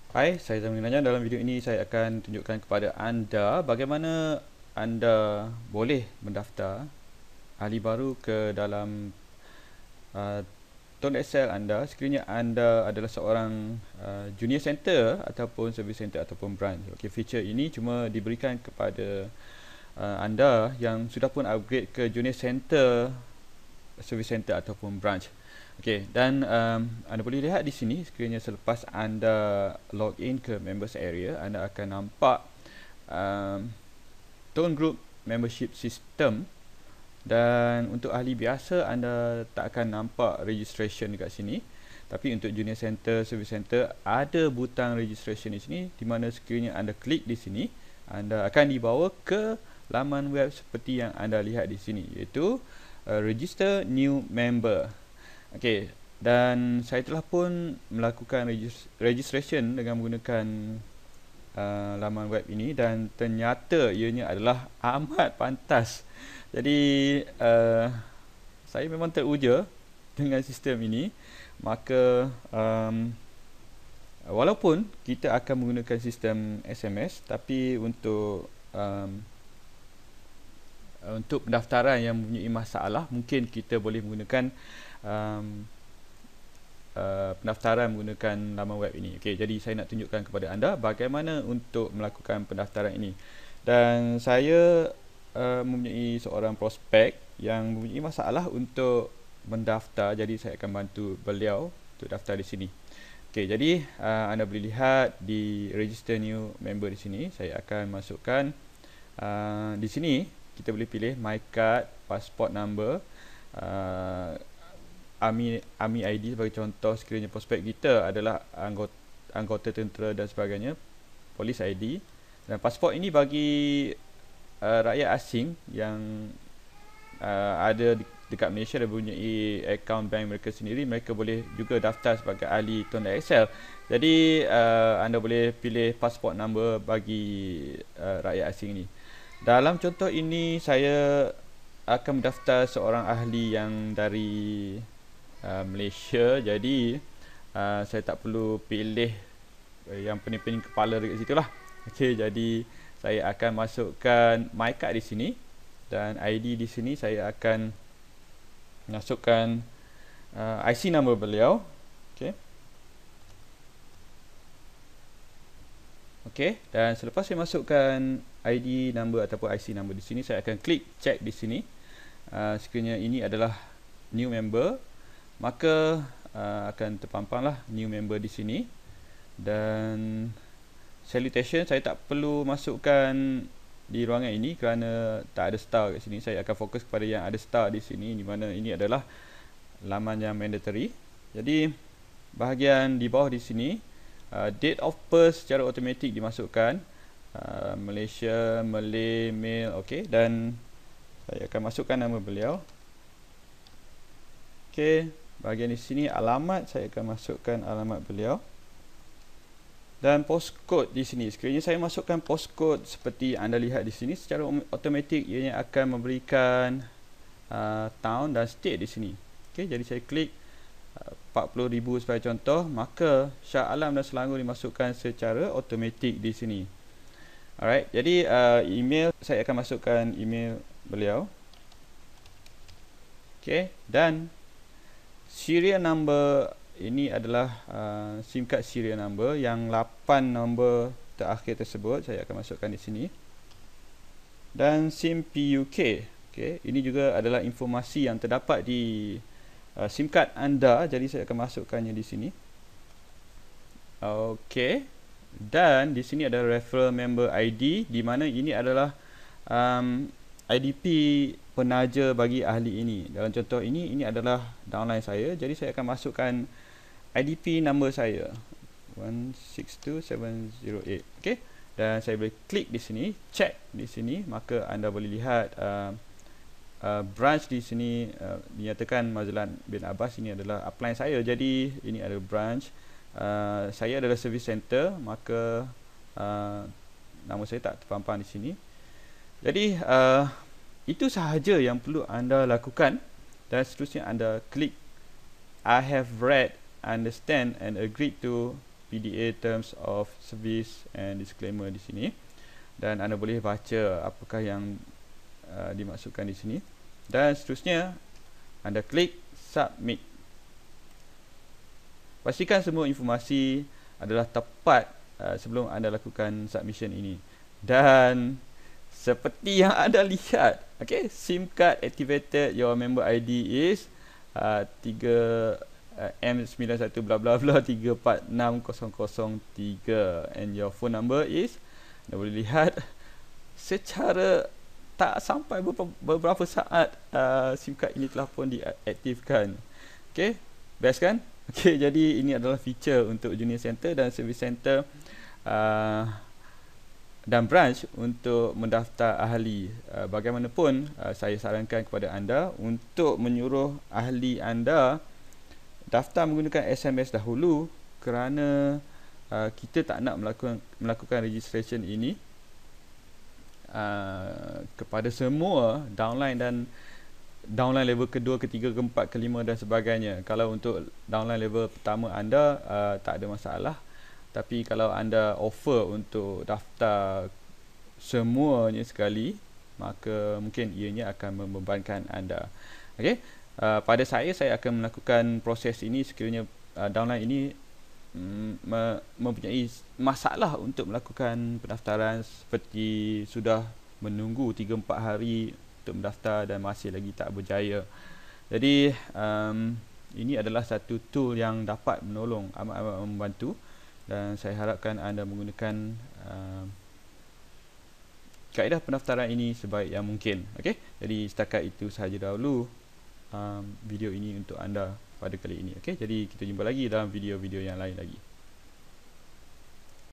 Hai, saya Zamri Nanya. Dalam video ini saya akan tunjukkan kepada anda bagaimana anda boleh mendaftar ahli baru ke dalam uh, Tone Excel anda sekiranya anda adalah seorang junior center ataupun service center ataupun branch. Okey, feature ini cuma diberikan kepada anda yang sudah pun upgrade ke junior center, service center ataupun branch. Okey, dan anda boleh lihat di sini sekiranya selepas anda login ke members area, anda akan nampak Tone Group membership system, dan untuk ahli biasa anda tak akan nampak registration dekat sini. Tapi untuk junior center, service center ada butang registration di sini, di mana sekiranya anda klik di sini, anda akan dibawa ke laman web seperti yang anda lihat di sini, iaitu register new member. Okey, dan saya telah pun melakukan registration dengan menggunakan laman web ini, dan ternyata ianya adalah amat pantas. Jadi saya memang teruja dengan sistem ini. Maka walaupun kita akan menggunakan sistem SMS, tapi untuk pendaftaran yang mempunyai masalah, mungkin kita boleh menggunakan pendaftaran menggunakan laman web ini. Okey, jadi saya nak tunjukkan kepada anda bagaimana untuk melakukan pendaftaran ini. Dan saya mempunyai seorang prospek yang mempunyai masalah untuk mendaftar, jadi saya akan bantu beliau untuk daftar di sini. Okey, jadi anda boleh lihat di register new member di sini. Saya akan masukkan di sini kita boleh pilih my card, passport number, Army ID sebagai contoh sekiranya prospek kita adalah anggota tentera dan sebagainya, Police ID. Dan pasport ini bagi rakyat asing yang ada dekat Malaysia dan mempunyai akaun bank mereka sendiri, mereka boleh juga daftar sebagai ahli Tone Excel. Jadi anda boleh pilih pasport number bagi rakyat asing ini. Dalam contoh ini saya akan mendaftar seorang ahli yang dari Malaysia, jadi saya tak perlu pilih yang pening-pening kepala dekat situ lah. Okey, jadi saya akan masukkan my card di sini, dan ID di sini saya akan masukkan IC number beliau. Okey. Okey, dan selepas saya masukkan ID number ataupun IC number di sini, saya akan klik check di sini. Sekiranya ini adalah new member, maka akan terpampanglah new member di sini. Dan salutation saya tak perlu masukkan di ruangan ini kerana tak ada star kat sini. Saya akan fokus kepada yang ada star di sini, di mana ini adalah laman yang mandatory. Jadi bahagian di bawah di sini, date of birth secara automatik dimasukkan, Malaysia, Malay, male. Okey, dan saya akan masukkan nama beliau. Okey, bahagian di sini alamat, saya akan masukkan alamat beliau. Dan postcode di sini, sekiranya saya masukkan postcode seperti anda lihat di sini, secara automatik ianya akan memberikan town dan state di sini. Okey, jadi saya klik 40,000 sebagai contoh, maka Shah Alam dan Selangor dimasukkan secara automatik di sini. Alright, jadi email, saya akan masukkan email beliau. Okey, dan serial number ini adalah SIM card serial number yang 8 nombor terakhir tersebut saya akan masukkan di sini. Dan SIM PUK. Okey, ini juga adalah informasi yang terdapat di SIM card anda, jadi saya akan masukkannya di sini. Okey. Dan di sini ada referral member ID, di mana ini adalah IDP penaja bagi ahli ini. Dalam contoh ini adalah downline saya, jadi saya akan masukkan IDP number saya 162708. Okey, dan saya boleh klik di sini, check di sini, maka anda boleh lihat branch di sini dinyatakan Mazlan bin Abbas, ini adalah upline saya. Jadi ini adalah branch, saya adalah service center, maka nama saya tak terpampang di sini. Jadi itu sahaja yang perlu anda lakukan, dan seterusnya anda klik I have read, understand and agreed to PDA Terms of Service and Disclaimer di sini, dan anda boleh baca apakah yang dimaksudkan di sini, dan seterusnya anda klik submit. Pastikan semua informasi adalah tepat sebelum anda lakukan submission ini. Dan seperti yang anda lihat, okay, SIM card activated, your member ID is 3M91 bla bla bla 346003, and your phone number is, anda boleh lihat secara tak sampai beberapa saat SIM card ini telah pun diaktifkan. Okay, best kan? Okay, jadi ini adalah feature untuk Junior Center dan Service Center dan branch untuk mendaftar ahli. Bagaimanapun, saya sarankan kepada anda untuk menyuruh ahli anda daftar menggunakan SMS dahulu, kerana kita tak nak melakukan registration ini kepada semua downline level kedua, ketiga, keempat, kelima dan sebagainya. Kalau untuk downline level pertama anda tak ada masalah, tapi kalau anda offer untuk daftar semuanya sekali, maka mungkin ianya akan membebankan anda. Okey, pada saya akan melakukan proses ini sekiranya downline ini mempunyai masalah untuk melakukan pendaftaran, seperti sudah menunggu 3-4 hari untuk mendaftar dan masih lagi tak berjaya. Jadi ini adalah satu tool yang dapat menolong, amat membantu, dan saya harapkan anda menggunakan kaedah pendaftaran ini sebaik yang mungkin. Okey, jadi setakat itu sahaja dahulu video ini untuk anda pada kali ini. Okey, jadi kita jumpa lagi dalam video-video yang lain lagi.